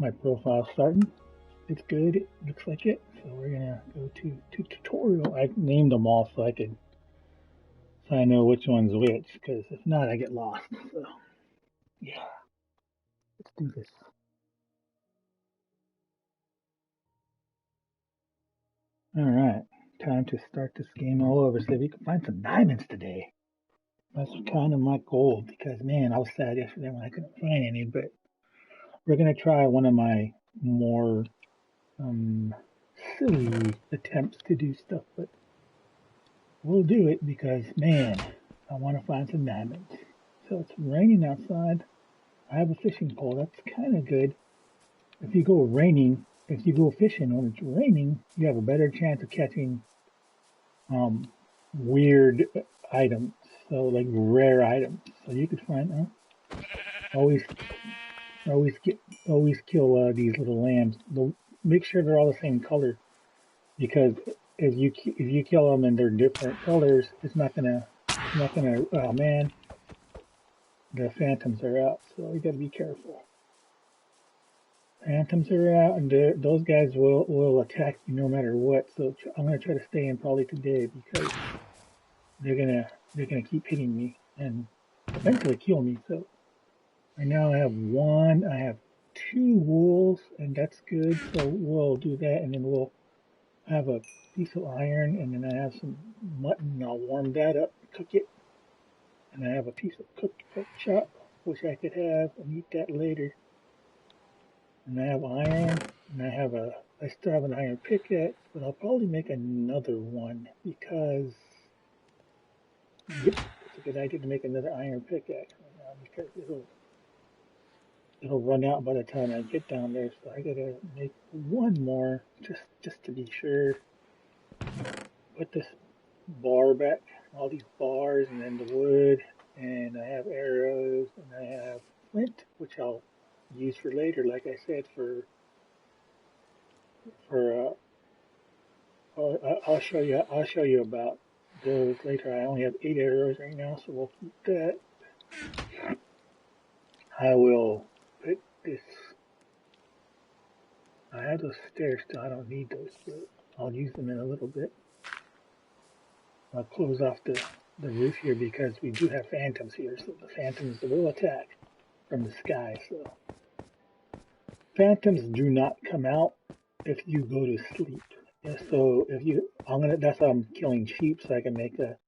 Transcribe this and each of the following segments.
my profile starting. It's good. It looks like it. So we're gonna go to tutorial. I named them all so I know which one's which. Because if not, I get lost. So yeah, let's do this. All right, time to start this game all over. See if we can find some diamonds today. That's kind of my goal because man, I was sad yesterday when I couldn't find any. But we're gonna try one of my more um, silly attempts to do stuff, but we'll do it because, man, I want to find some diamonds. So it's raining outside. I have a fishing pole. That's kind of good. If you go fishing when it's raining, you have a better chance of catching um, weird items. So like rare items. So you could find always always get always kill these little lambs. Make sure they're all the same color because if you kill them and they're different colors, it's not gonna. Oh man, the phantoms are out, so you gotta be careful. Phantoms are out, and those guys will attack you no matter what. So I'm gonna try to stay in probably today because they're gonna keep hitting me and eventually kill me. So right now I have two wolves, and that's good. So we'll do that, and then we'll have a piece of iron, and then I have some mutton. I'll warm that up, cook it, and I have a piece of cooked pork chop, which I could have and eat that later. And I have iron, and I still have an iron pickaxe, but I'll probably make another one because, yep, it's a good idea to make another iron pickaxe right now because it'll run out by the time I get down there. So I gotta make one more just to be sure. Put this bar back, all these bars, and then the wood, and I have arrows, and I have flint, which I'll use for later. Like I said, for I'll show you about those later. I only have 8 arrows right now, so we'll keep that. I will put this. I have those stairs still. I don't need those, but I'll use them in a little bit. I'll close off the roof here because we do have phantoms here, so the phantoms will attack from the sky. So phantoms do not come out if you go to sleep. Yeah, so that's how I'm killing sheep so I can make a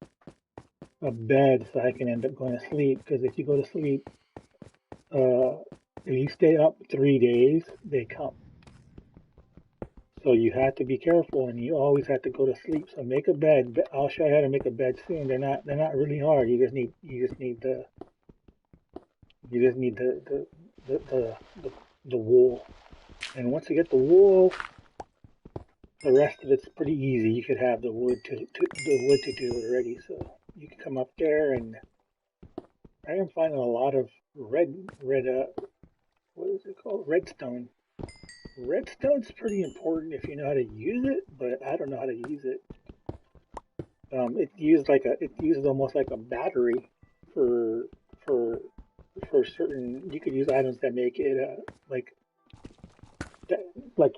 bed so I can end up going to sleep. Because if you go to sleep, uh, if you stay up 3 days, they come. So you have to be careful, and you always have to go to sleep. So make a bed. I'll show you how to make a bed soon. They're not really hard. You just need the wool. And once you get the wool, the rest of it's pretty easy. You could have the wood to do it already. So you can come up there, and I am finding a lot of red what is it called? Redstone. Redstone's pretty important if you know how to use it, but I don't know how to use it. It uses almost like a battery for for certain. You could use items that make it like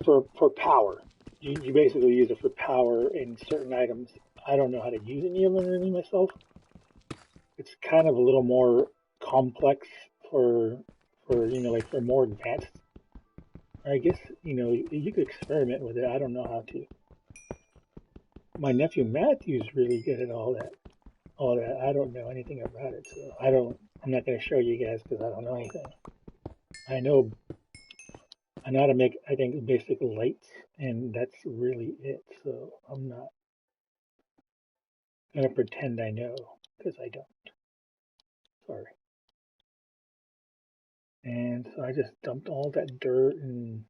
for power. You basically use it for power in certain items. I don't know how to use any of them really myself. It's kind of a little more complex like for more advanced. I guess you could experiment with it. I don't know how to. My nephew Matthew's really good at all that. All that. I don't know anything about it, so I don't. I'm not going to show you guys because I don't know anything. I know I know how to make, I think, basic lights, and that's really it. So I'm not gonna pretend I know because I don't. Sorry. And so I just dumped all that dirt and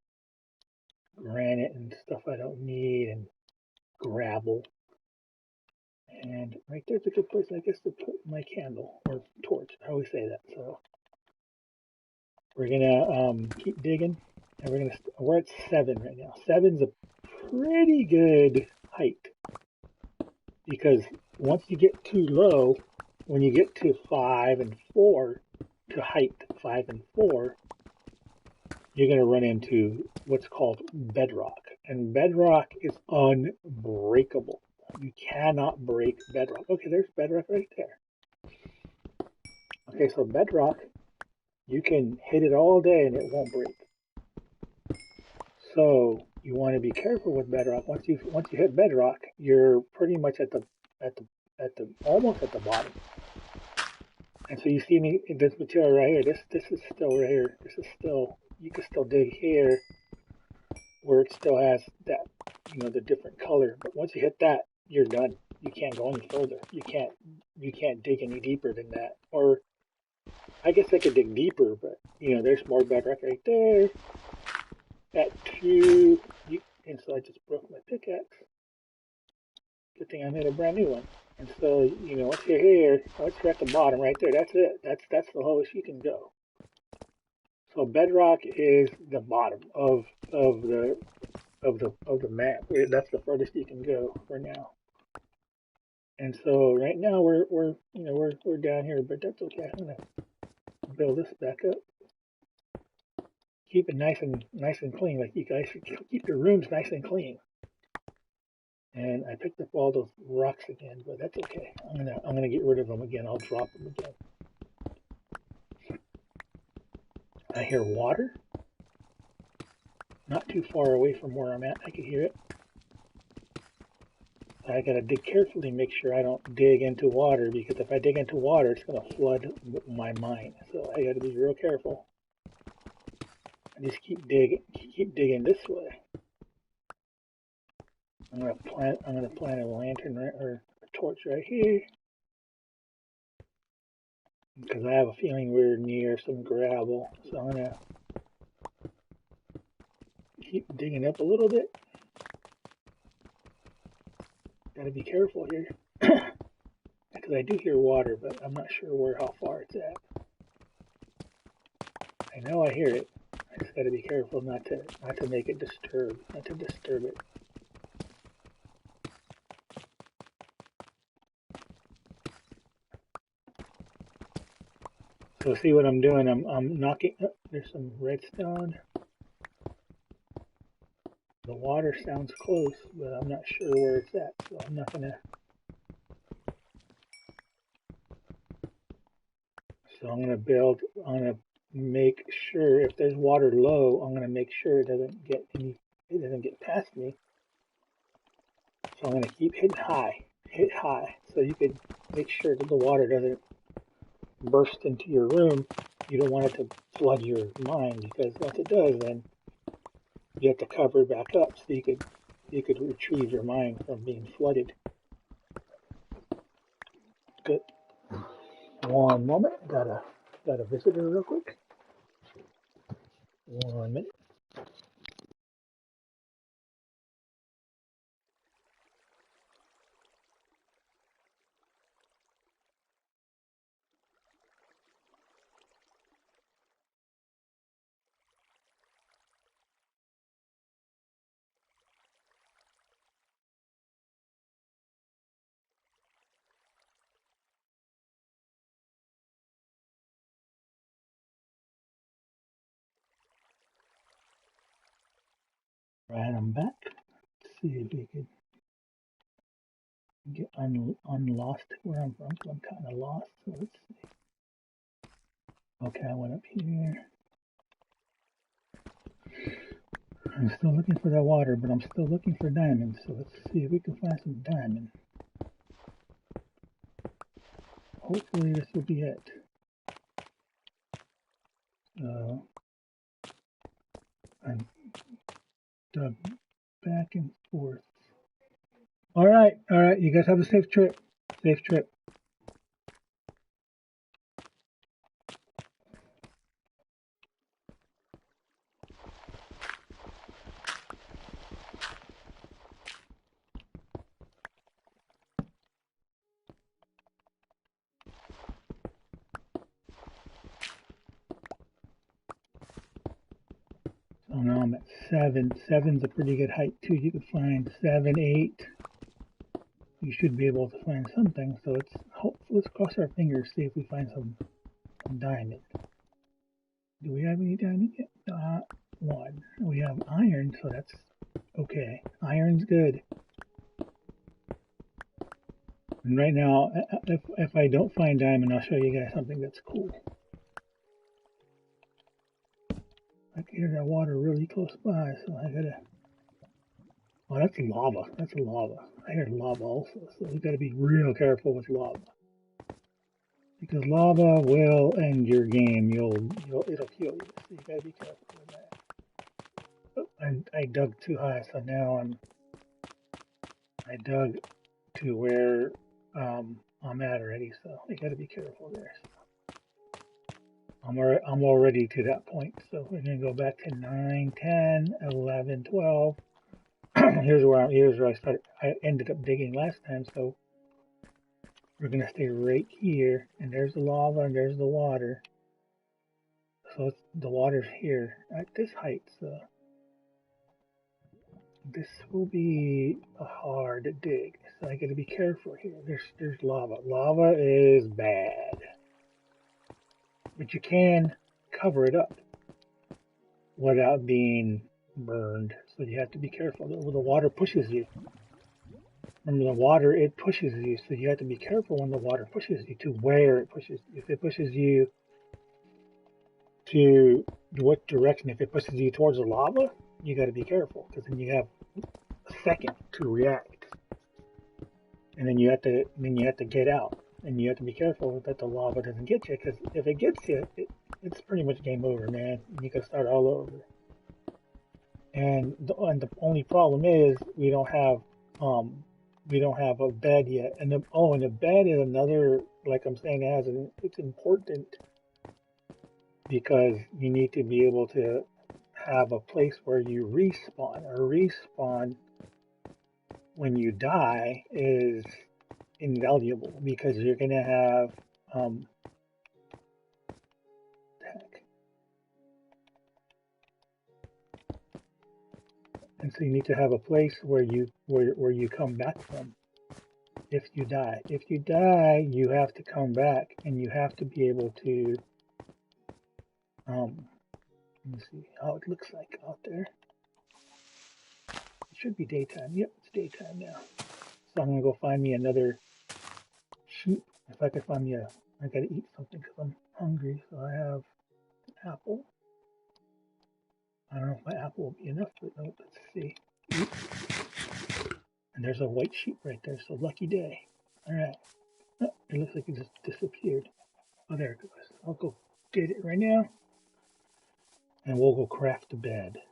granite and stuff I don't need and gravel. And right there's a good place, I guess, to put my candle or torch. I always say that. So we're gonna keep digging, and we're at 7 right now. 7's a pretty good height because once you get too low, when you get to 5 and 4, to height 5 and 4, you're going to run into what's called bedrock. And bedrock is unbreakable. You cannot break bedrock. Okay, there's bedrock right there. Okay, so bedrock, you can hit it all day and it won't break. So you want to be careful with bedrock. Once you hit bedrock, you're pretty much almost at the bottom. And so you see me in this material right here. This is still right here. This is still, you can still dig here where it still has that, the different color. But once you hit that, you're done. You can't go any further. You can't dig any deeper than that. Or I guess I could dig deeper, but there's more bedrock right there. At 2, and so I just broke my pickaxe. Good thing I made a brand new one. And so, once you're here, once you're at the bottom right there, that's it. That's the lowest you can go. So bedrock is the bottom of the map. That's the furthest you can go for now. And so right now we're down here, but that's okay. I'm gonna build this back up. Keep it nice and clean. Like, you guys should keep your rooms nice and clean. And I picked up all those rocks again, but that's okay. I'm gonna get rid of them again. I'll drop them again. I hear water. Not too far away from where I'm at. I can hear it. I gotta dig carefully, make sure I don't dig into water, because if I dig into water, it's gonna flood my mine. So I gotta be real careful. I just keep digging this way. I'm gonna plant a lantern or a torch right here, because I have a feeling we're near some gravel. So I'm gonna keep digging up a little bit. Gotta be careful here, because I do hear water, but I'm not sure how far it's at. I know I hear it. I just gotta be careful not to make it disturb it. So see what I'm doing? I'm knocking. Oh, there's some redstone. The water sounds close, but I'm not sure where it's at, so I'm not gonna. So I'm gonna make sure if there's water low, I'm gonna make sure it doesn't get past me. So I'm gonna keep hit high, so you can make sure that the water doesn't burst into your room. You don't want it to flood your mine, because once it does, then you have to cover it back up so you could retrieve your mine from being flooded. Good. One moment. Got a visitor real quick. 1 minute. Right, I'm back. Let's see if we could get unlost where I'm from. I'm kind of lost. So let's see. Okay, I went up here. I'm still looking for that water, but I'm still looking for diamonds. So let's see if we can find some diamond. Hopefully this will be it. I'm dug back and forth. All right. You guys have a safe trip. Safe trip. So now I'm at 7. 7's a pretty good height too. You can find 7, 8. You should be able to find something. So let's cross our fingers, see if we find some diamond. Do we have any diamond yet? one. We have iron, so that's okay. Iron's good. And right now, if I don't find diamond, I'll show you guys something that's cool. I can hear that water really close by, so I gotta. Oh, that's lava. That's lava. I hear lava also, so you gotta be real careful with lava. Because lava will end your game. It'll kill you. So you gotta be careful with that. Oh, I dug too high, so now I dug to where I'm at already. So you gotta be careful there. I'm already to that point. So we're gonna go back to 9, 10, 11, 12. here's where I started. I ended up digging last time. So we're gonna stay right here, and there's the lava and there's the water. So the water's here at this height. So this will be a hard dig. So I gotta be careful here. There's lava. Lava is bad, but you can cover it up without being burned. So you have to be careful. The water pushes you. Remember, the water, it pushes you, so you have to be careful when the water pushes you to where it pushes you. If it pushes you to what direction, if it pushes you towards the lava, you got to be careful because then you have a second to react, and then you have to get out, and you have to be careful that the lava doesn't get you because if it gets you, it's pretty much game over, man. You got to start all over. And the only problem is we don't have a bed yet. And the bed is another, like I'm saying, it's important because you need to be able to have a place where you respawn. A respawn when you die is invaluable because you're gonna have and so you need to have a place where you come back from. If you die, you have to come back, and you have to be able to. Let me see how it looks like out there. It should be daytime. Yep, it's daytime now. So I'm gonna go find me another sheep. If I could find me I gotta eat something because I'm hungry. So I have an apple. I don't know if my apple will be enough, but let's see. Eat. And there's a white sheep right there. So lucky day. All right. Oh, it looks like it just disappeared. Oh, there it goes. I'll go get it right now, and we'll go craft the bed.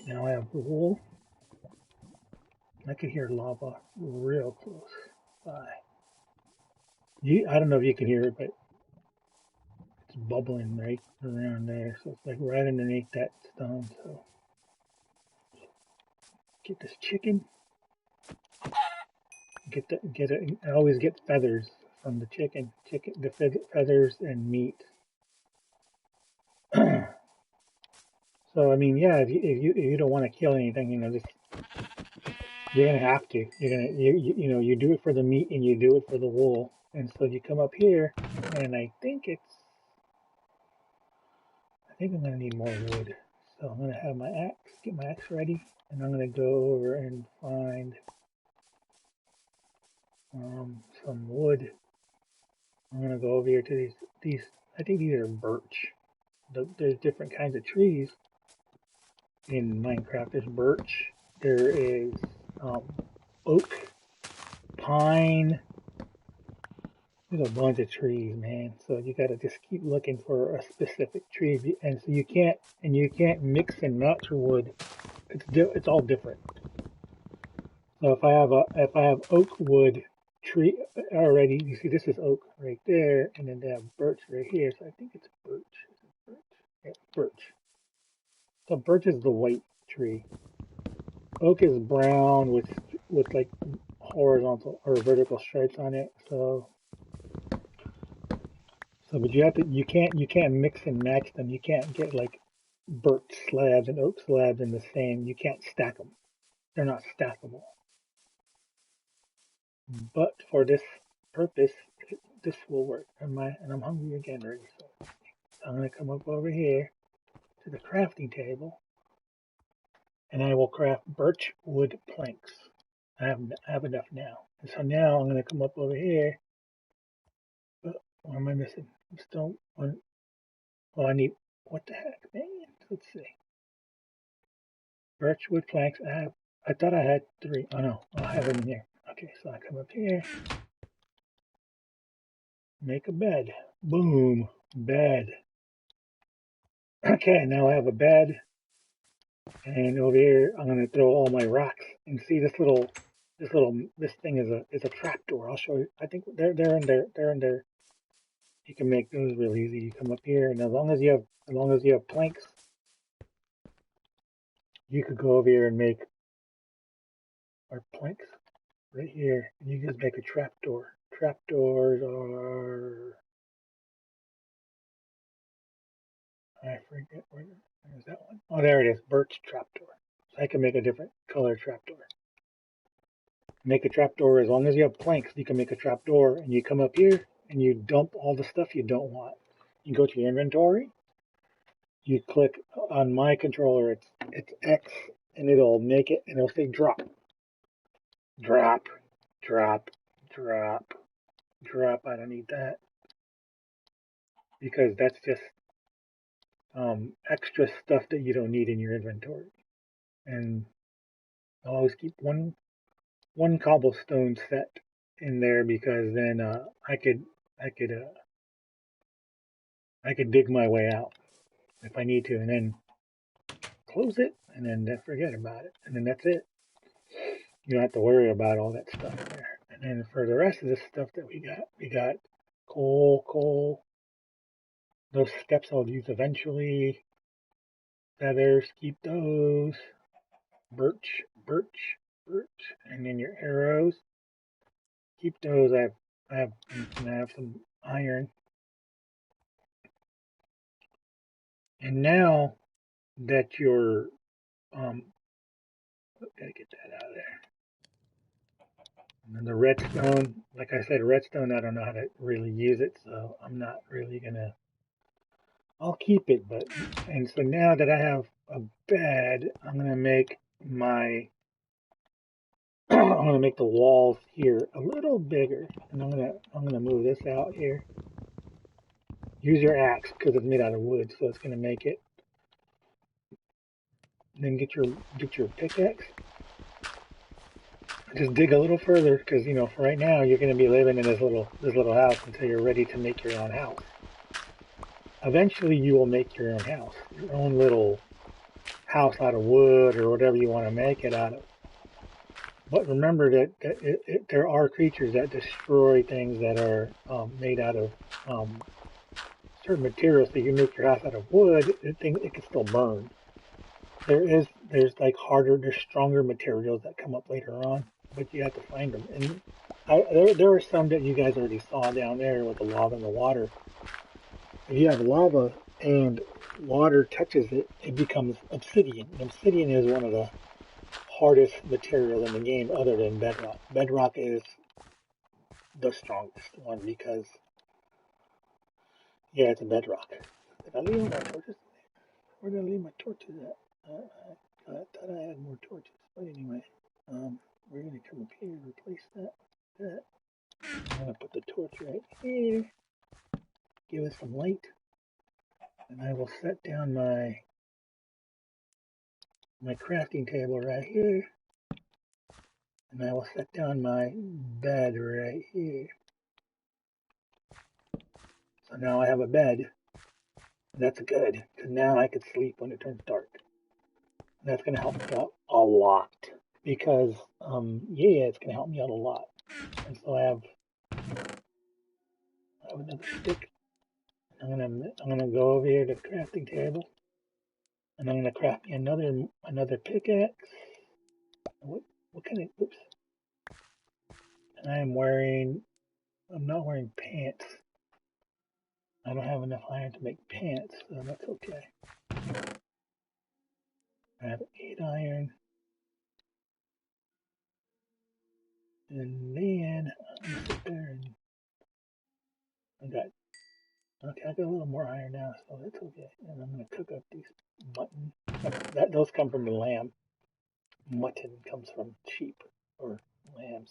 Now I have wool. I can hear lava real close by. I don't know if you can hear it, but it's bubbling right around there. So it's like right underneath that stone. So get this chicken. Get it. I always get feathers from the chicken. The feathers and meat. So I mean, yeah, if you don't want to kill anything, just you're gonna have to. You do it for the meat and you do it for the wool. And so you come up here, and I think I'm gonna need more wood. So I'm gonna have my axe, get my axe ready, and I'm gonna go over and find some wood. I'm gonna go over here to these. I think these are birch. There's different kinds of trees in Minecraft. There's birch. There is oak, pine. There's a bunch of trees, man. So you gotta just keep looking for a specific tree, and so you can't mix and match wood. It's all different. So if I have oak wood tree already, you see this is oak right there, and then they have birch right here. So I think it's birch. Is it birch? Yeah, birch. So birch is the white tree. Oak is brown with like horizontal or vertical stripes on it. But you can't mix and match them. You can't get like birch slabs and oak slabs in the same. You can't stack them. They're not stackable. But for this purpose, this will work. And I'm hungry again already. So I'm gonna come up over here to the crafting table, and I will craft birch wood planks. I have enough now. And so now I'm gonna come up over here. What am I missing? I'm still on. Oh, I need. What the heck, man? Let's see. Birchwood planks. I thought I had 3. Oh no, I have them in here. Okay, so I come up here, make a bed. Boom, bed. Okay, now I have a bed, and over here I'm gonna throw all my rocks. And see this thing is a trapdoor. I'll show you. I think they're in there. They're in there. You can make those real easy. You come up here, and as long as you have planks, you could go over here and make our planks right here, and you just make a trapdoor. Trapdoors are, I forget where's that one? Oh, there it is, birch trapdoor. So I can make a different color trapdoor. Make a trapdoor as long as you have planks. You can make a trapdoor, and you come up here and you dump all the stuff you don't want. You go to your inventory. You click on my controller. It's X, and it'll make it, and it'll say drop, drop, drop, drop, drop. I don't need that because that's just extra stuff that you don't need in your inventory. And I'll always keep one cobblestone set in there because then I could I could dig my way out if I need to, and then close it, and then forget about it, and then that's it. You don't have to worry about all that stuff there. And then for the rest of the stuff that we got coal. Those steps I'll use eventually. Feathers, keep those. Birch, and then your arrows. Keep those. I have some iron. And now that you're gotta get that out of there. And then the redstone, like I said, redstone, I don't know how to really use it, so I'm not really gonna. I'll keep it, but and so now that I have a bed, I'm gonna make my I'm gonna make the walls here a little bigger, and I'm gonna move this out here. Use your axe because it's made out of wood, so it's gonna make it. Then get your pickaxe. Just dig a little further because for right now you're gonna be living in this little house until you're ready to make your own house. Eventually you will make your own house, your own little house out of wood or whatever you want to make it out of. But remember that there are creatures that destroy things that are made out of certain materials. So you make your house out of wood, it can still burn. There's like there's stronger materials that come up later on, but you have to find them. And there are some that you guys already saw down there with the lava and the water. If you have lava and water touches it, it becomes obsidian. And obsidian is one of the hardest materials in the game other than bedrock. Bedrock is the strongest one because, yeah, it's a bedrock. Did I leave my torches? Where did I leave my torches at? I thought I had more torches. But anyway, we're going to come up here and replace that. I'm going to put the torch right here. Give it some light. And I will set down my crafting table right here. And I will set down my bed right here. So now I have a bed. That's good, because now I could sleep when it turns dark. And that's going to help me out a lot. Because, yeah, it's going to help me out a lot. And so I have another stick. I'm gonna go over here to the crafting table, and I'm gonna craft me another pickaxe. What kind of? Oops. And I'm not wearing pants. I don't have enough iron to make pants, so that's okay. I have 8 iron, and then I'm gonna sit there and Okay, I got a little more iron now, so that's okay. And I'm gonna cook up these mutton. Those come from the lamb. Mutton comes from sheep or lambs.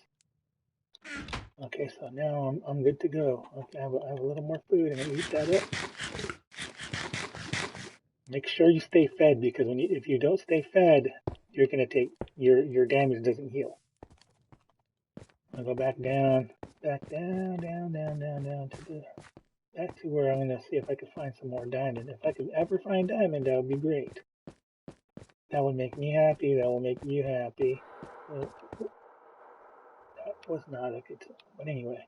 Okay, so now I'm good to go. Okay, I have a little more food, and I eat that up. Make sure you stay fed because if you don't stay fed, you're gonna take your damage doesn't heal. I'll go back down, down to the back to where I'm gonna see if I can find some more diamond. If I could ever find diamond, that would be great. That would make me happy. That will make you happy. That was not a good time. But anyway.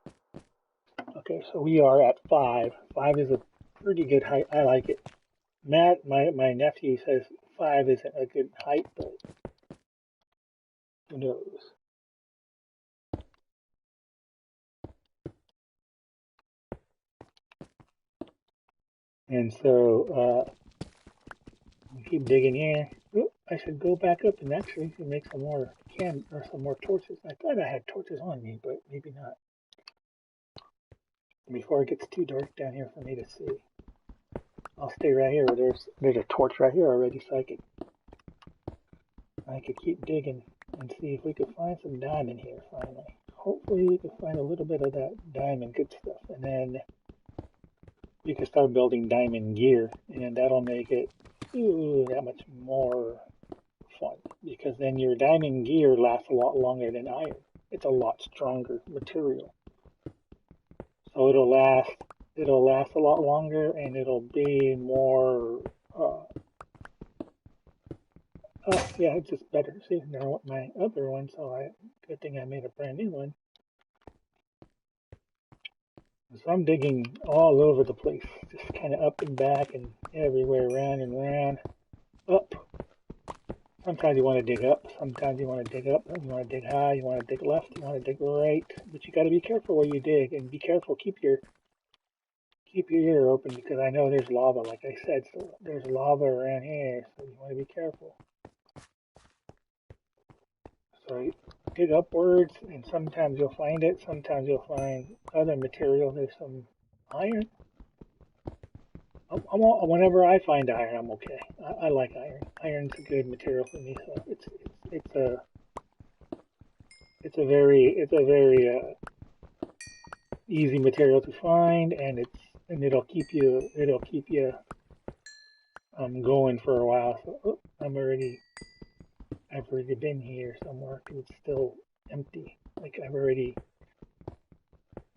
Okay, so we are at 5. 5 is a pretty good height. I like it. Matt, my nephew, says 5 isn't a good height, but who knows? And so keep digging here. Oop, I should go back up and actually make some more some more torches. I thought I had torches on me, but maybe not. Before it gets too dark down here for me to see, I'll stay right here. There's a torch right here already, so I could keep digging and see if we could find some diamond here finally. Hopefully we can find a little bit of that diamond good stuff, and then we can start building diamond gear, and that'll make it that much more fun, because then your diamond gear lasts a lot longer than iron. It's a lot stronger material, so it'll last a lot longer, and it'll be more yeah, it's just better. See, there went my other one, so good thing I made a brand new one. So I'm digging all over the place, just kind of up and back and everywhere, round and round, up. Sometimes you want to dig up, sometimes you want to dig up, you want to dig high, you want to dig left, you want to dig right, but you got to be careful where you dig, and be careful, keep your ear open, because I know there's lava, like I said, so there's lava around here, so you want to be careful. So you dig upwards, and sometimes you'll find it, sometimes you'll find other material. There's some iron. Whenever I find iron, I'm okay. I like iron. Iron's a good material for me, so it's a very easy material to find, and it'll keep you going for a while. So I've already been here somewhere because it's still empty. Like I've already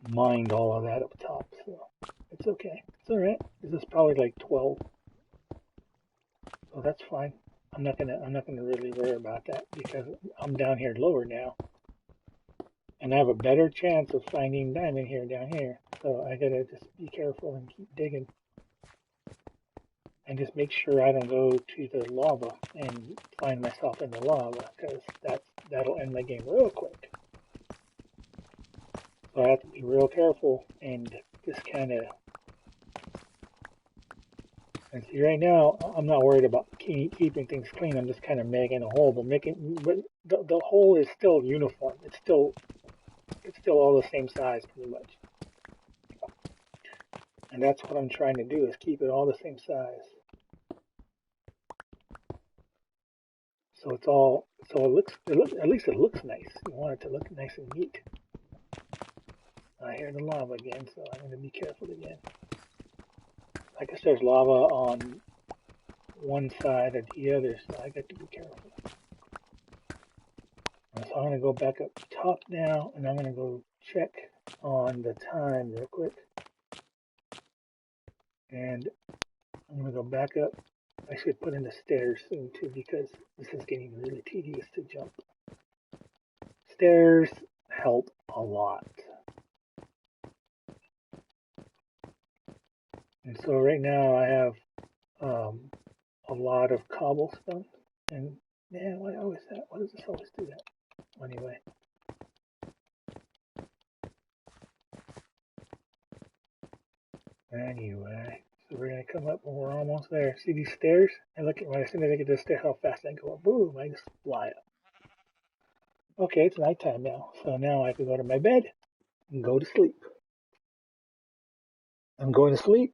mined all of that up top, so it's okay. It's all right. This is probably like 12, so that's fine. I'm not gonna really worry about that because I'm down here lower now, and I have a better chance of finding diamond here down here. So I gotta just be careful and keep digging, and just make sure I don't go to the lava and find myself in the lava, because that'll end my game real quick. So I have to be real careful and just kind of. And see, right now, I'm not worried about keeping things clean. I'm just kind of making a hole, but the hole is still uniform. It's still all the same size, pretty much. And that's what I'm trying to do, is keep it all the same size. So at least it looks nice. You want it to look nice and neat. I hear the lava again, so I'm going to be careful again. I guess there's lava on one side or the other, so I got to be careful. So I'm going to go back up top now, and I'm going to go check on the time real quick. And I'm going to go back up. I should put in the stairs soon too, because this is getting really tedious to jump. Stairs help a lot. And so right now I have a lot of cobblestone. And man, why always that? Why does this always do that? Anyway. So we're gonna come up and we're almost there. See these stairs? And look at as soon as I get to the stairs, how fast I go up. Boom! I just fly up. Okay, it's nighttime now, so now I can go to my bed and go to sleep. I'm going to sleep.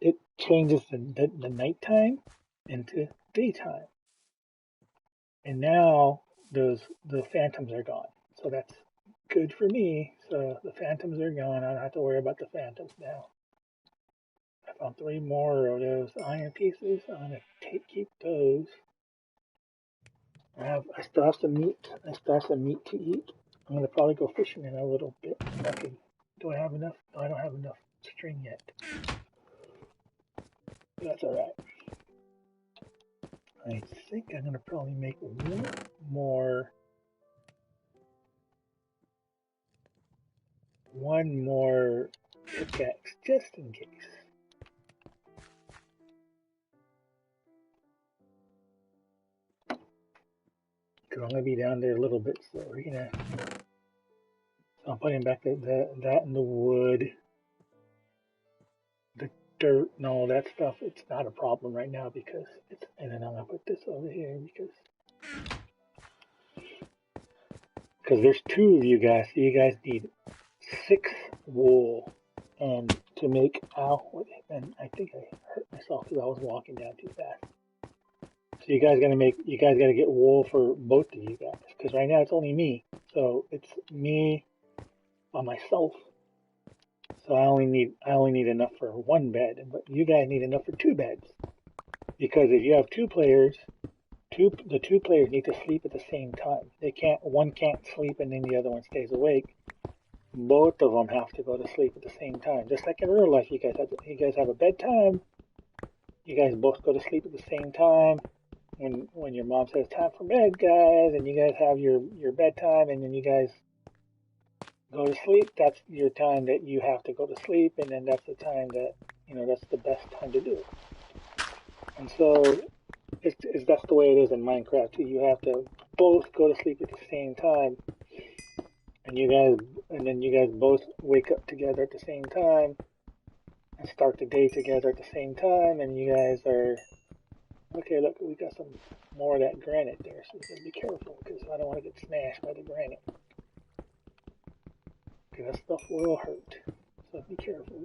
It changes the nighttime into daytime. And now the phantoms are gone. So that's good for me. So the phantoms are gone. I don't have to worry about the phantoms now. I found 3 more of those iron pieces. I'm gonna keep those. I still have some meat. I still have some meat to eat. I'm gonna probably go fishing in a little bit. Do I have enough? No, I don't have enough string yet. But that's all right. I think I'm gonna probably make one more pickaxe just in case. Cause I'm gonna be down there a little bit, so we're gonna. So I'm putting back that in the wood, the dirt, and all that stuff. It's not a problem right now because it's. And then I'm gonna put this over here because there's 2 of you guys. So you guys need 6 wool, and to make and I think I hurt myself because I was walking down too fast. So you guys gotta get wool for both of you guys because right now it's only me. So it's me by myself. So I only need enough for 1 bed, but you guys need enough for 2 beds. Because if you have 2 players, the 2 players need to sleep at the same time. One can't sleep and then the other one stays awake. Both of them have to go to sleep at the same time. Just like in real life, you guys have a bedtime. You guys both go to sleep at the same time. When your mom says time for bed, guys, and you guys have your bedtime, and then you guys go to sleep, that's your time that you have to go to sleep, and then that's the time that, that's the best time to do it. And so, that's the way it is in Minecraft too. You have to both go to sleep at the same time, and then you guys both wake up together at the same time, and start the day together at the same time, and you guys are, okay, look, we got some more of that granite there, so we gotta be careful, because I don't want to get smashed by the granite. Okay, that stuff will hurt, so be careful.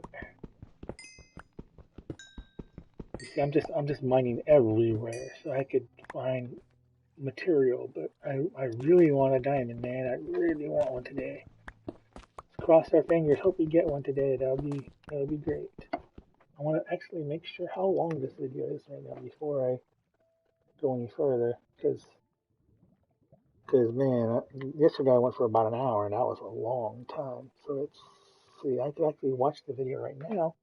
You see, I'm just mining everywhere, so I could find material, but I really want a diamond, man. I really want one today. Let's cross our fingers, hope we get one today. That would be great. I want to actually make sure how long this video is right now before I go any further, because man, yesterday I went for about an hour, and that was a long time. So let's see. I could actually watch the video right now,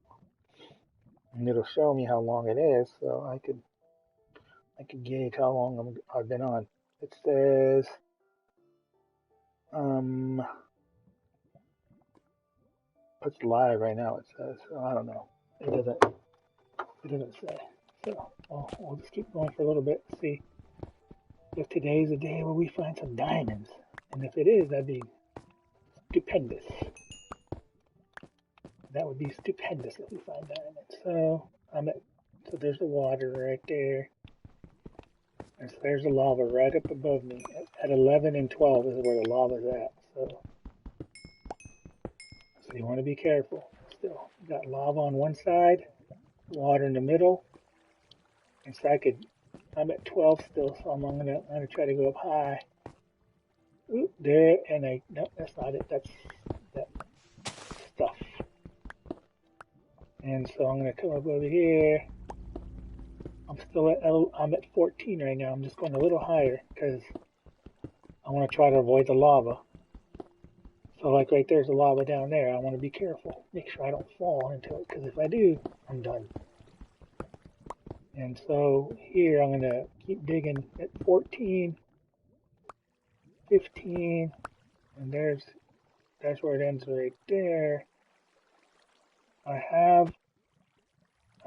and it'll show me how long it is, so I could gauge how long I've been on. It says it's live right now. It says, so I don't know. It doesn't say. So we'll just keep going for a little bit. See if today's a day where we find some diamonds, and if it is, that'd be stupendous. That would be stupendous if we find diamonds. So there's the water right there. And so there's the lava right up above me. At 11 and 12 is where the lava's at. So you want to be careful. Still, you got lava on one side, water in the middle. And so I'm at 12 still, so I'm gonna try to go up high. Oop, there, and no, that's not it. That's that stuff. And so I'm gonna come up over here. I'm at 14 right now. I'm just going a little higher because I want to try to avoid the lava. So like right there's the lava down there. I want to be careful. Make sure I don't fall into it, because if I do, I'm done. And so here I'm going to keep digging at 14, 15, and that's where it ends right there. I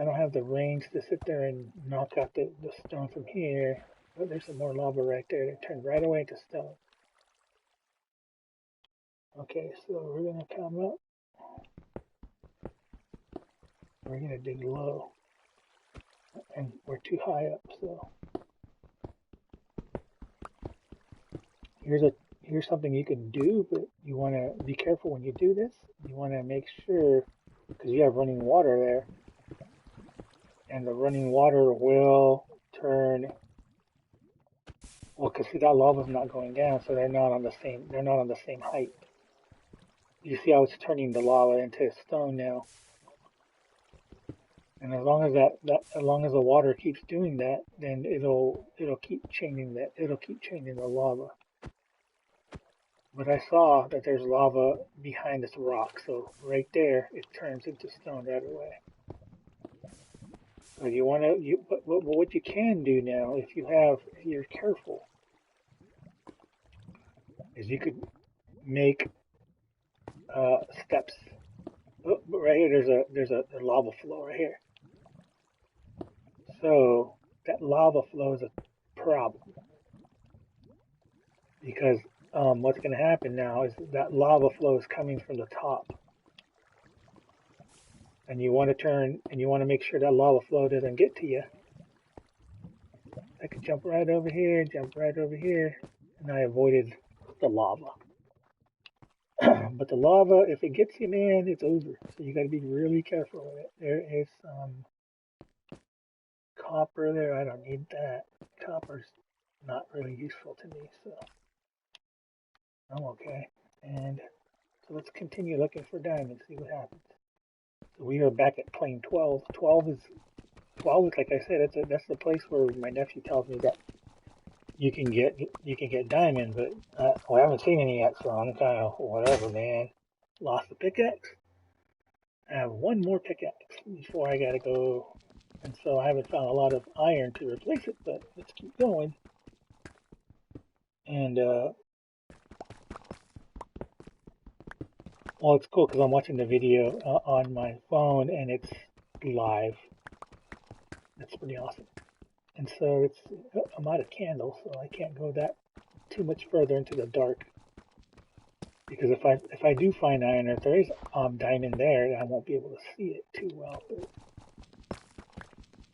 don't have the range to sit there and knock out the stone from here, but there's some more lava right there that turned right away into stone. Okay, so we're gonna come up. We're gonna dig low, and we're too high up. So here's something you can do, but you want to be careful when you do this. You want to make sure because you have running water there, and the running water will turn. Well, because see that lava's not going down, so they're not on the same height. You see how it's turning the lava into stone now, and as long as as long as the water keeps doing that, then it'll keep changing the lava. But I saw that there's lava behind this rock, so right there it turns into stone right away. So you want to, but what you can do now, if you're careful, is you could make steps. Oh, but right here, there's a lava flow right here. So that lava flow is a problem because what's going to happen now is that lava flow is coming from the top, and you want to make sure that lava flow doesn't get to you. I could jump right over here, and I avoided the lava. But the lava, if it gets you, man, it's over. So you got to be really careful with it. There is some copper there. I don't need that. Copper's not really useful to me, so I'm okay. And so let's continue looking for diamonds, see what happens. So we are back at plane 12. 12 is like I said, that's the place where my nephew tells me that you can get diamonds, but I haven't seen any yet, so I'm kind of whatever, man. Lost the pickaxe. I have one more pickaxe before I gotta go, and so I haven't found a lot of iron to replace it, but let's keep going. And well, it's cool because I'm watching the video on my phone and it's live. That's pretty awesome. And so I'm out of candles, so I can't go that too much further into the dark. Because if I do find iron, or if there is diamond there, I won't be able to see it too well. But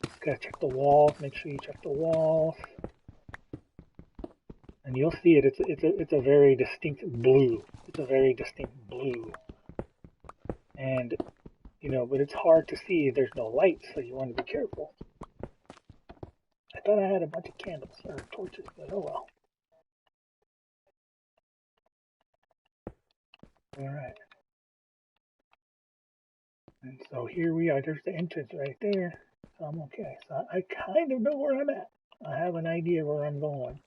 just gotta check the walls. Make sure you check the walls, and you'll see it. It's a very distinct blue. It's a very distinct blue, and but it's hard to see. There's no light, so you want to be careful. I thought I had a bunch of candles or torches, but oh well. All right. And so here we are. There's the entrance right there. So I'm okay. So I kind of know where I'm at. I have an idea where I'm going.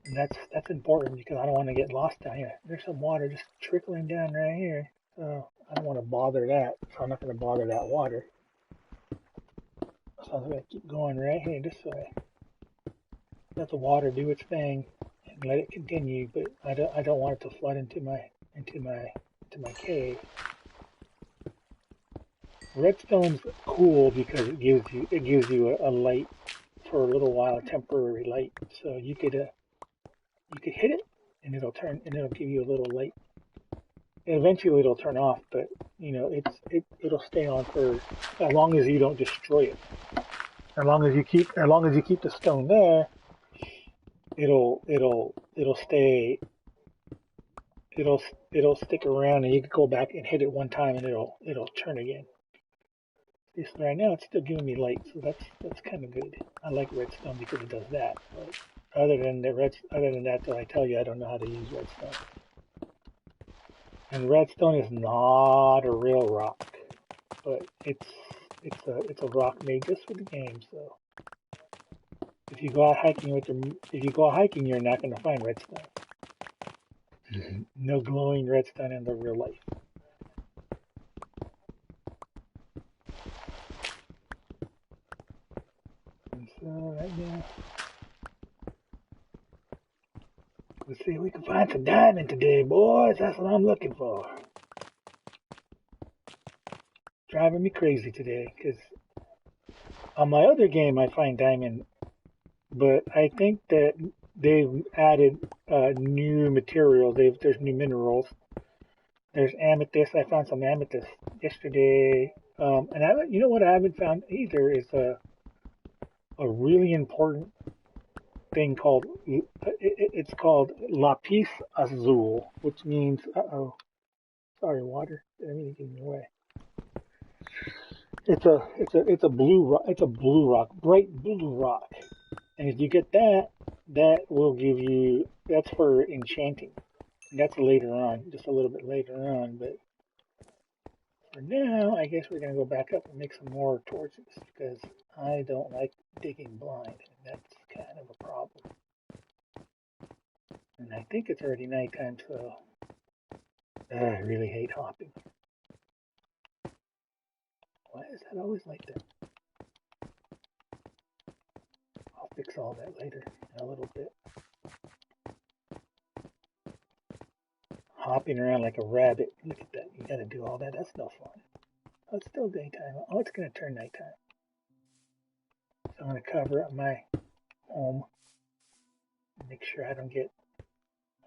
And that's important because I don't want to get lost down here. There's some water just trickling down right here. So I don't want to bother that. So I'm not going to bother that water. So I'm going to keep going right here this way. Let the water do its thing and let it continue, but I don't want it to flood into my cave. Redstone's cool because it gives you a light for a little while, a temporary light. So you could hit it and it'll give you a little light. And eventually it'll turn off, but it'll stay on for as long as you don't destroy it. As long as you keep the stone there, it'll stay. It'll stick around, and you can go back and hit it one time, and it'll turn again. This right now it's still giving me light, so that's kind of good. I like redstone because it does that. But other than that, though, I tell you, I don't know how to use redstone. And redstone is not a real rock, but it's a rock made just for the game. So if you go out hiking, you're not going to find redstone. No glowing redstone in the real life. And so right now, let's see if we can find some diamond today, boys. That's what I'm looking for. Driving me crazy today, because on my other game I find diamond, but I think that they've added new materials. There's new minerals. There's amethyst. I found some amethyst yesterday. And you know what I haven't found either is a really important thing called it's called lapis azul, which means Sorry, water. I didn't mean to give you away. It's a blue rock. It's a blue rock, bright blue rock. And if you get that, that will give you. That's for enchanting. And that's later on, just a little bit later on. But for now, I guess we're gonna go back up and make some more torches because I don't like digging blind, and that's kind of a problem. And I think it's already nighttime, so I really hate hopping. Why is that always like that? I'll fix all that later in a little bit. Hopping around like a rabbit. Look at that. You gotta do all that. That's no fun. Oh, it's still daytime. Oh, it's gonna turn nighttime. So I'm gonna cover up my home and make sure I don't get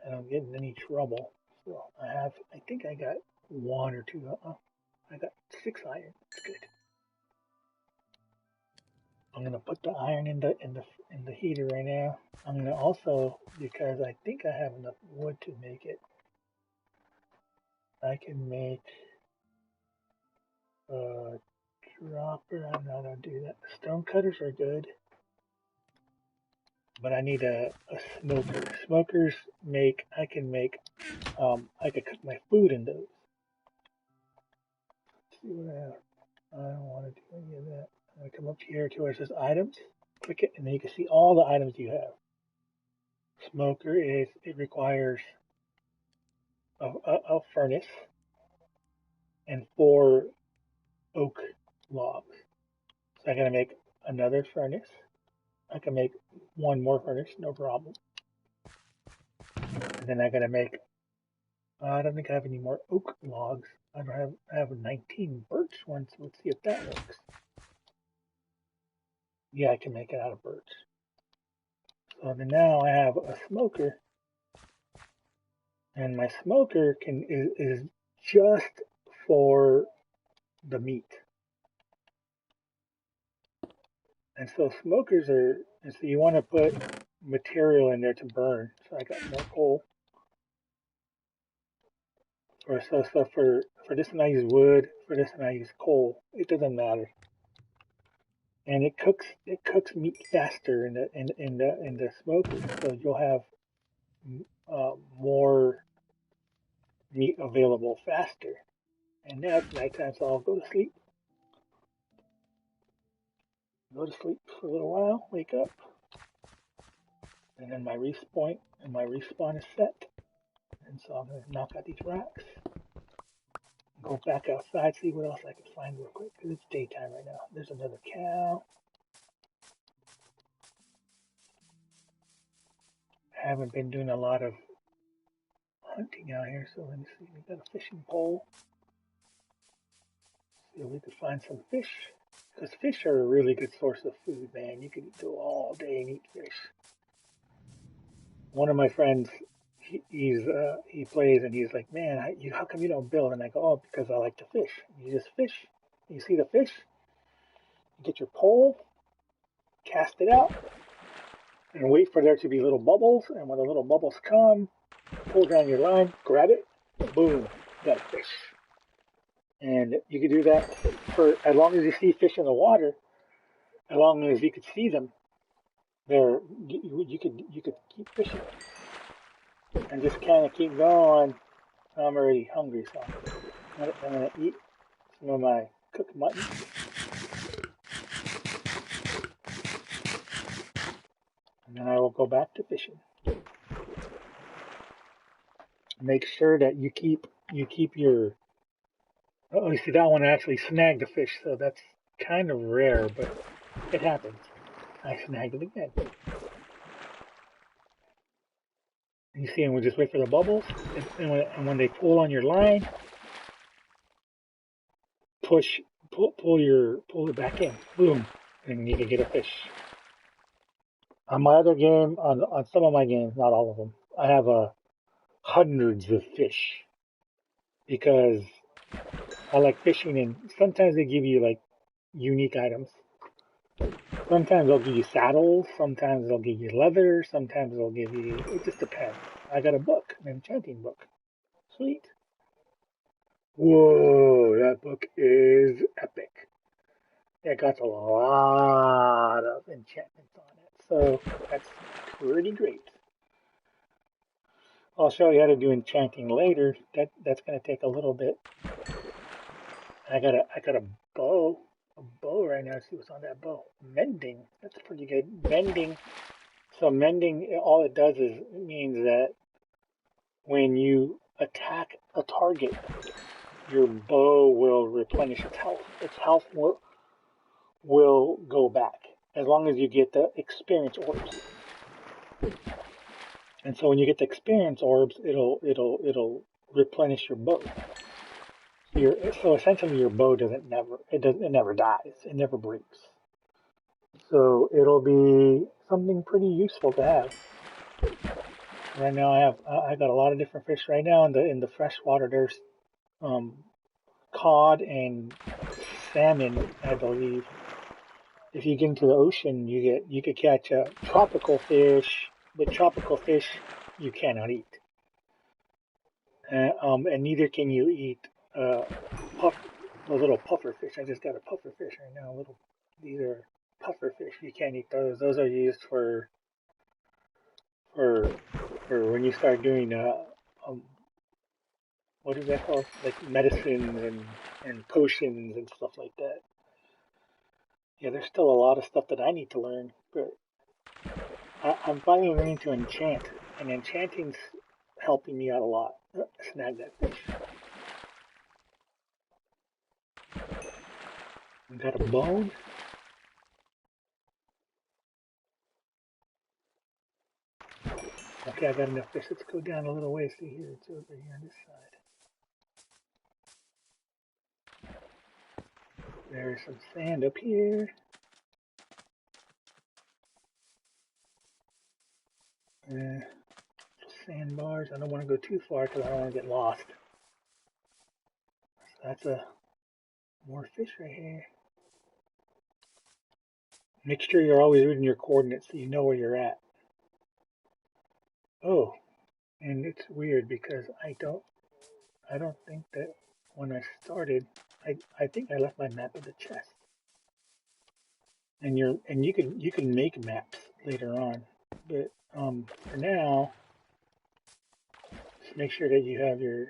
in any trouble. So I think I got one or two. I got 6 iron. That's good. I'm gonna put the iron in the heater right now. I'm gonna also, because I think I have enough wood to make it, I can make a dropper. I'm not gonna do that. Stone cutters are good, but I need a smoker. Smokers I can cook my food in those. Let's see what I have. I don't want to do any of that. I'm gonna come up here to where it says items, click it, and then you can see all the items you have. Smoker it requires a furnace and 4 oak logs. So I gotta make another furnace. I can make 1 more furnace, no problem. And then I gotta make. I don't think I have any more oak logs. I have 19 birch ones. Let's see if that works. Yeah, I can make it out of birch. So then now I have a smoker, and my smoker is just for the meat. And so smokers are, and so you want to put material in there to burn. So I got more coal. For this one I use wood. For this one I use coal. It doesn't matter. And it cooks meat faster in the smoker, so you'll have more meat available faster. And now it's nighttime, so I'll go to sleep. Go to sleep for a little while, wake up, and then my respawn is set. And so I'm gonna knock out these rocks, go back outside, see what else I can find real quick, because it's daytime right now. There's another cow. I haven't been doing a lot of hunting out here, so let me see. We got a fishing pole. See if we can find some fish. Because fish are a really good source of food, man. You can go all day and eat fish. One of my friends, he plays and he's like, man, how come you don't build? And I go, oh, because I like to fish. You just fish. You see the fish, you get your pole, cast it out, and wait for there to be little bubbles. And when the little bubbles come, pull down your line, grab it, boom, got a fish. And you can do that for as long as you see fish in the water, as long as you could see them. You could keep fishing and just kind of keep going. I'm already hungry, so I'm gonna eat some of my cooked mutton. And then I will go back to fishing. Make sure that you keep your. Oh, you see that one actually snagged a fish, so that's kind of rare, but it happens. I snagged it again. You see, and we'll just wait for the bubbles, and when they pull on your line, pull it back in, boom, and you can get a fish. On my other game, on some of my games, not all of them, I have hundreds of fish because I like fishing, and sometimes they give you like unique items. Sometimes they'll give you saddles, sometimes they'll give you leather, sometimes they'll give you, it just depends. I got a book, an enchanting book. Sweet. Whoa, that book is epic. It got a lot of enchantments on it, so that's pretty great. I'll show you how to do enchanting later. That's gonna take a little bit. I got a bow. A bow right now. See what's on that bow. Mending. That's pretty good. Mending. So mending, all it does is it means that when you attack a target, your bow will replenish its health. Its health will go back as long as you get the experience orbs. And so when you get the experience orbs, it'll replenish your bow. So essentially your bow it never dies. It never breaks. So it'll be something pretty useful to have. Right now I got a lot of different fish right now in the freshwater. There's um, cod and salmon, I believe. If you get into the ocean, you could catch a tropical fish, but tropical fish you cannot eat, and neither can you eat puff, the little puffer fish. I just got a puffer fish right now. These are puffer fish. You can't eat those. Those are used for for when you start doing um, what is that called? Like medicines and potions and stuff like that. Yeah, there's still a lot of stuff that I need to learn, but I'm finally learning to enchant, and enchanting's helping me out a lot. Snag that fish. We got a bone. Okay, I got enough fish. Let's go down a little ways. See here, it's over here on this side. There's some sand up here. Uh, Sandbars. I don't want to go too far because I don't want to get lost. So that's more fish right here. Make sure you're always reading your coordinates so you know where you're at. Oh, and it's weird because I don't think that when I started, I think I left my map at the chest. And you can make maps later on, but for now, just make sure that you have your.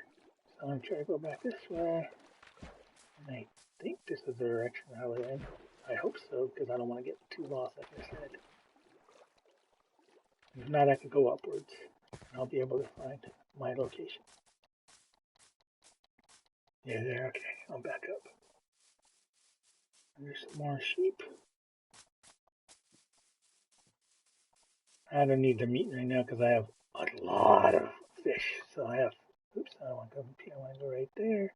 So I'm trying to go back this way, and I think this is the direction I was in. I hope so because I don't want to get too lost, like I said. If not, I could go upwards, and I'll be able to find my location. Yeah, there. Okay, I'll back up. There's some more sheep. I don't need the meat right now because I have a lot of fish. So I have, oops, I don't want to go, I want to go right there.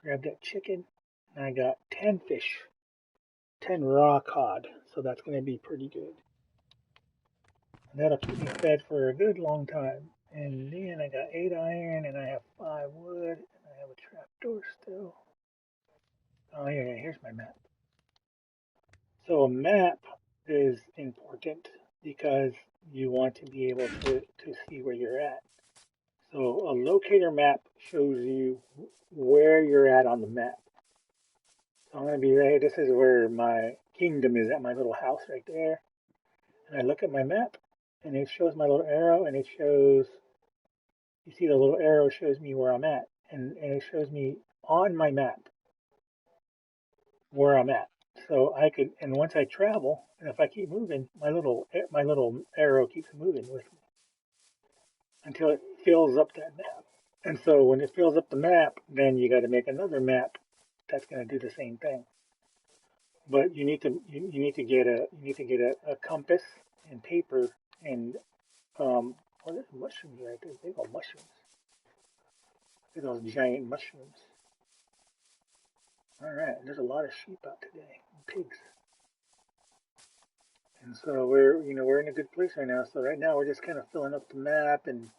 Grab that chicken. And I got 10 fish, 10 raw cod. So that's going to be pretty good. And that'll keep me fed for a good long time. And then I got 8 iron and I have 5 wood. And I have a trapdoor still. Oh, yeah, here's my map. So a map is important because you want to be able to see where you're at. So a locator map shows you where you're at on the map. So I'm going to be right, this is where my kingdom is at, my little house right there. And I look at my map and it shows my little arrow and it shows, you see the little arrow shows me where I'm at. And it shows me on my map where I'm at. So I could, and once I travel, and if I keep moving, my little arrow keeps moving with me until it fills up that map. And so when it fills up the map, then you got to make another map that's going to do the same thing. But you need to get a compass and paper and what is mushrooms right there? They call mushrooms. Look at those giant mushrooms. All right, there's a lot of sheep out today, and pigs. And so we're in a good place right now. So right now we're just kind of filling up the map, and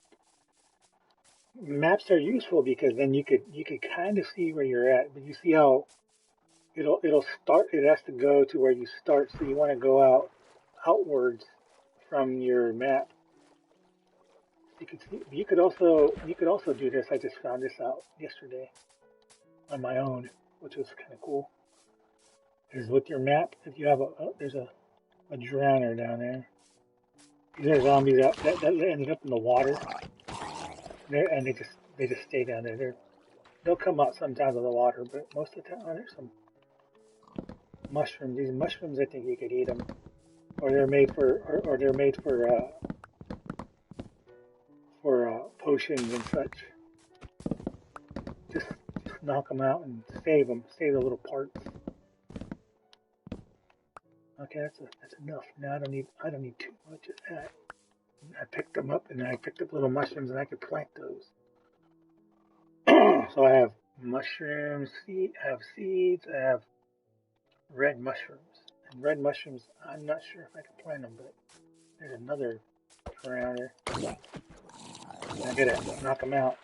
maps are useful because then you could kind of see where you're at. But you see how it'll start. It has to go to where you start. So you want to go outwards from your map. You could also do this. I just found this out yesterday. on my own, which was kind of cool. Is with your map, if you have there's a drowner down there. These are zombies out that ended up in the water. And they just stay down there. They'll come out sometimes of the water, but most of the time, there's some mushrooms. These mushrooms, I think you could eat them, or they're made or they're made for potions and such. Just knock them out and save them. Save the little parts. Okay, that's enough. Now I don't need too much of that. I picked them up and I picked up little mushrooms and I could plant those. So I have mushrooms, I have seeds, I have red mushrooms. And red mushrooms, I'm not sure if I can plant them, but there's another drowner. I gotta knock him out.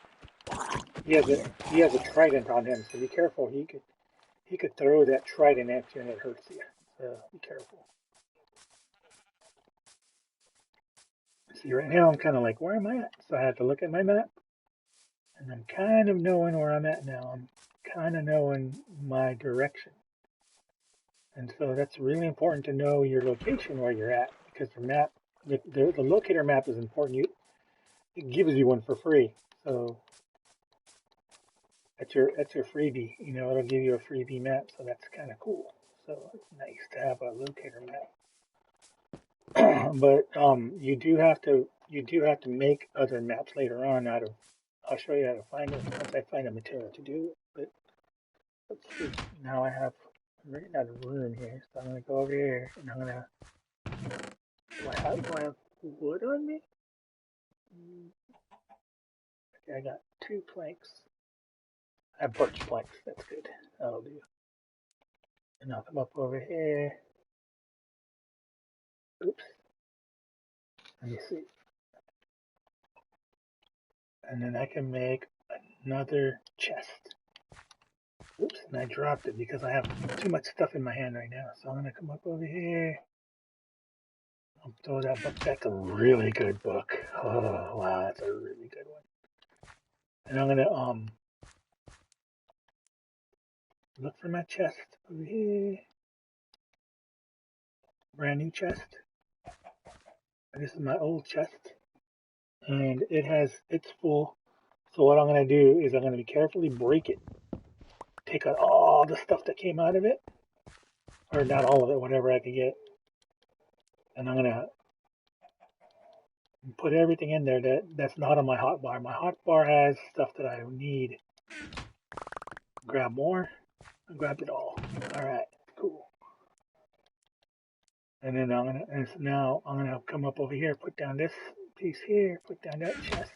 He has a trident on him, so be careful. He could throw that trident at you and it hurts you. So be careful. See, right now I'm kind of like, where am I at? So I have to look at my map. And I'm kind of knowing where I'm at now. I'm kind of knowing my direction. And so that's really important to know your location where you're at, because the map, the locator map is important. It gives you one for free. So that's your freebie. You know, it'll give you a freebie map. So that's kind of cool. So it's nice to have a locator map. But you do have to make other maps later on out of. I'll show you how to find it once I find a material to do it. But let's see. Now I'm running out of room here, so I'm gonna go over here and I'm gonna. Do I have wood on me? Okay, I got 2 planks. I have birch planks. That's good. That'll do. And I'll come up over here. Oops. Let me see. And then I can make another chest. Oops, and I dropped it because I have too much stuff in my hand right now. So I'm gonna come up over here. I'll throw that book. That's a really good book. Oh wow, that's a really good one. And I'm gonna look for my chest over here. Brand new chest. This is my old chest. And it's full. So what I'm gonna do is I'm gonna carefully break it. Take out all the stuff that came out of it. Or not all of it, whatever I can get. And I'm gonna put everything in there that's not on my hotbar. My hotbar has stuff that I need. Grab more. I grabbed it all. Alright, cool. And then now I'm gonna come up over here, put down this piece here, put down that chest.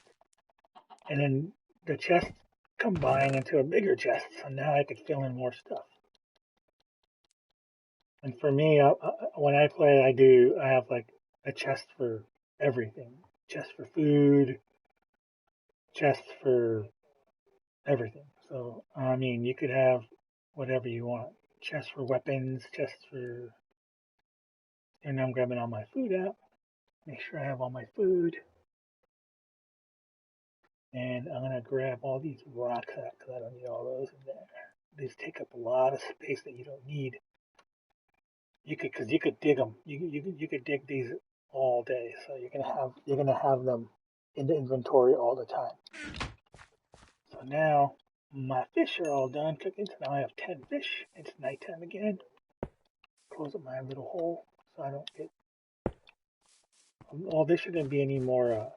And then the chest combine into a bigger chest. So now I could fill in more stuff. And for me, when I play, I have like a chest for everything. Chest for food, chest for everything. So, I mean, you could have whatever you want. Chest for weapons, chest for... And I'm grabbing all my food out. Make sure I have all my food. And I'm going to grab all these rocks out because I don't need all those in there. These take up a lot of space that you don't need. You could dig them. You could dig these all day. So you're gonna have them in the inventory all the time. So now my fish are all done cooking. So now I have 10 fish. It's nighttime again. Close up my little hole so I don't get. Oh, there shouldn't be any more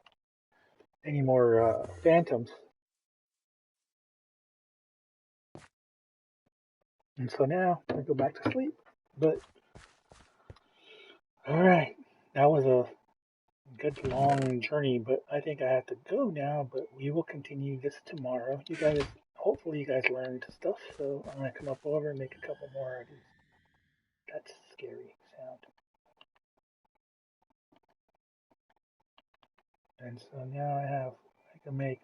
phantoms. And so now I go back to sleep. But all right, that was a good long journey, but I think I have to go now, but we will continue this tomorrow. Hopefully you guys learned stuff, so I'm going to come up over and make a couple more of these. That's scary sound. And so now I can make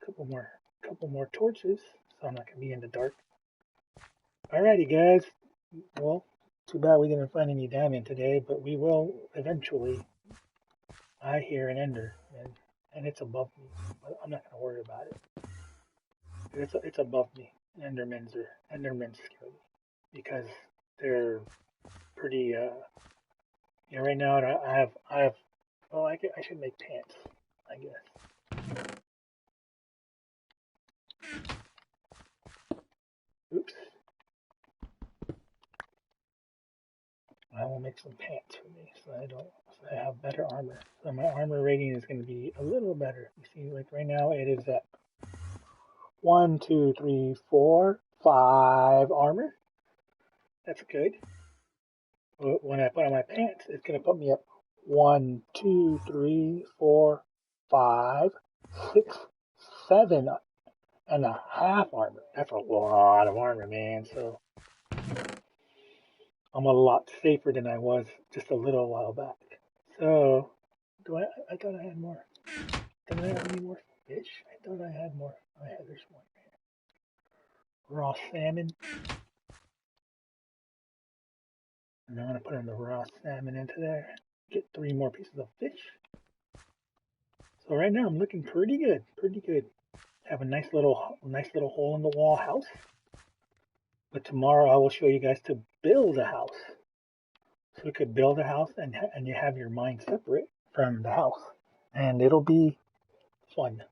a couple more torches, so I'm not going to be in the dark. Alrighty guys, well, too bad we didn't find any diamond today, but we will eventually. I hear an ender, and it's above me, but I'm not going to worry about it. It's above me. Endermen scare me because they're pretty. Right now I have. Well, I should make pants, I guess. Oops. I will make some pants for me, so I have better armor. So my armor rating is going to be a little better. You see, like right now it is at 1, 2, 3, 4, 5 armor. That's good. But when I put on my pants, it's going to put me up 1, 2, 3, 4, 5, 6, 7.5 armor. That's a lot of armor, man. So I'm a lot safer than I was just a little while back. So, I thought I had more. Did I have any more fish? I thought I had more. There's one. Raw salmon. And I'm going to put in the raw salmon into there. Get 3 more pieces of fish. So right now I'm looking pretty good. Pretty good. Have a nice little hole in the wall house. But tomorrow I will show you guys to build a house. So we could build a house and you have your mind separate from the house. And it'll be fun.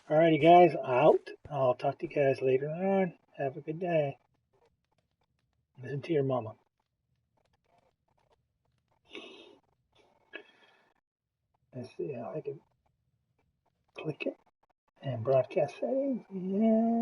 Alrighty guys, out. I'll talk to you guys later on. Have a good day. Listen to your mama. Let's see how I can click it and broadcast settings. Yeah.